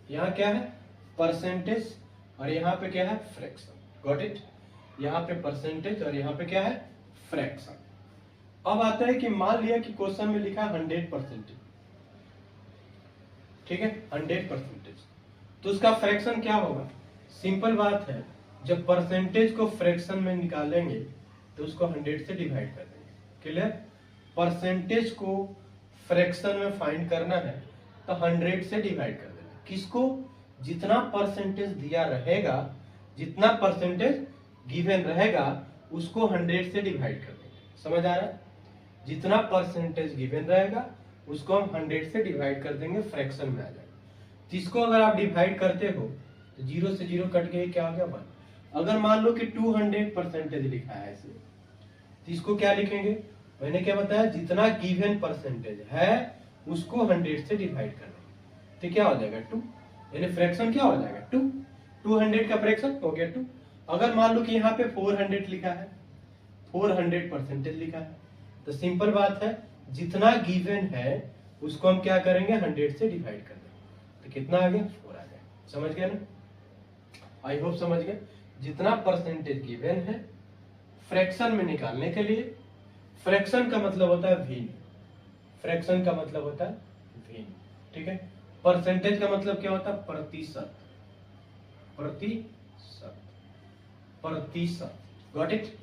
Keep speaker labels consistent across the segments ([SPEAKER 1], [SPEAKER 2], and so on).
[SPEAKER 1] यहाँ क्या है परसेंटेज और यहाँ पे क्या है फ्रैक्शन, गॉट इट। यहाँ पे परसेंटेज और यहाँ पे क्या है फ्रैक्शन। अब आता है कि मान लिया कि क्वेश्चन में लिखा 100%, ठीक है 100%, तो उसका फ्रैक्शन क्या होगा। सिंपल बात है, जब परसेंटेज को फ्रैक्शन में निकालेंगे तो उसको 100 से डिवाइड कर देंगे। क्लियर। परसेंटेज को फ्रैक्शन में फाइंड करना है तो 100 से डिवाइड कर देंगे। किसको, जितना परसेंटेज दिया रहेगा, जितना परसेंटेज गिवन रहेगा उसको 100 से डिवाइड कर देंगे। समझ आ रहा है, जितना परसेंटेज गिवन रहेगा उसको हम 100 से डिवाइड कर देंगे, फ्रैक्शन में आ जाएगा। जिसको अगर आप डिवाइड करते हो तो 0 से 0 कट गए, क्या हो गया 1। अगर मान लो कि 200% लिखा है ऐसे, तो इसको क्या लिखेंगे, मैंने क्या बताया, जितना गिवन परसेंटेज है उसको 100 से डिवाइड कर देंगे, तो क्या हो जाएगा 2, यानी फ्रैक्शन क्या हो जाएगा 2। 200 का फ्रैक्शन हो गया 2। अगर मान लो कि यहाँ पे 400 लिखा है, 400% लिखा है, तो सिंपल बात है, जितना गिवन है उसको हम क्या करेंगे 100 से डिवाइड कर देंगे, तो कितना आ गया 4 आ गया। समझ गए ना, आई होप समझ गए। जितना परसेंटेज गिवन है फ्रैक्शन में निकालने के लिए, फ्रैक्शन का मतलब होता है भिन्न, फ्रैक्शन का मतलब होता है भिन्न, ठीक है। परसेंटेज का मतलब क्या होता है प्रतिशत, प्रतिशत, प्रतिशत, गॉट इट।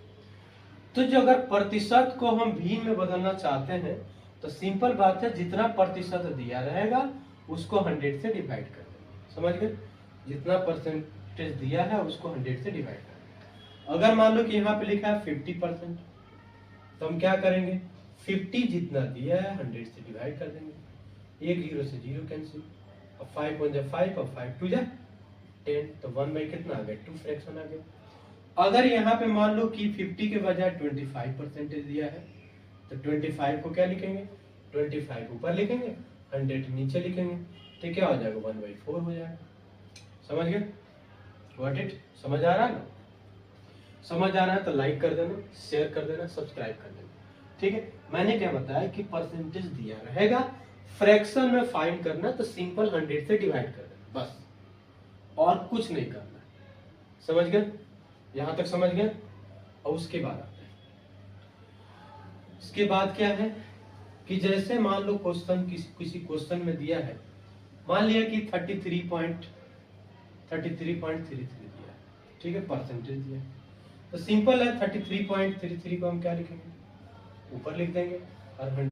[SPEAKER 1] तो जो अगर प्रतिशत को हम भिन्न में बदलना चाहते हैं तो सिंपल बात है, जितना प्रतिशत दिया रहेगा उसको 100 से डिवाइड कर देंगे। समझ गए, जितना परसेंटेज दिया है उसको 100 से डिवाइड कर देंगे। अगर मान लो कि यहाँ पे लिखा है 50%, तो हम क्या करेंगे, 50 जितना दिया है 100 से डिवाइड कर देंगे। 1 0 से 0 कैंसिल, और 5 1 जा 5 और 5 2 जा 10, तो 1 बाई कितना आ गया 2, फ्रैक्शन आ गया। अगर यहाँ पे मान लो कि 50 के बजाय 25% दिया है तो 25 को क्या लिखेंगे, 25 ऊपर लिखेंगे, 100 नीचे लिखेंगे, तो क्या हो जाएगा 1/4 हो जाएगा। समझ गए, गॉट इट। समझ आ रहा है ना, समझ आ रहा है तो लाइक कर देना, शेयर कर देना, सब्सक्राइब कर देना, ठीक है। मैंने क्या बताया कि परसेंटेज दिया रहेगा, फ्रैक्शन में फाइंड करना तो सिंपल 100 से डिवाइड कर देना बस, और कुछ नहीं करना। समझ गए, यहां तक समझ गए। और उसके बाद आते हैं, इसके बाद क्या है कि जैसे मान लो क्वेश्चन किसी क्वेश्चन में दिया है, मान लिया कि 33.33 दिया है, ठीक है, परसेंटेज दिया है, तो सिंपल है 33.33 को हम क्या लिखेंगे, ऊपर लिख देंगे और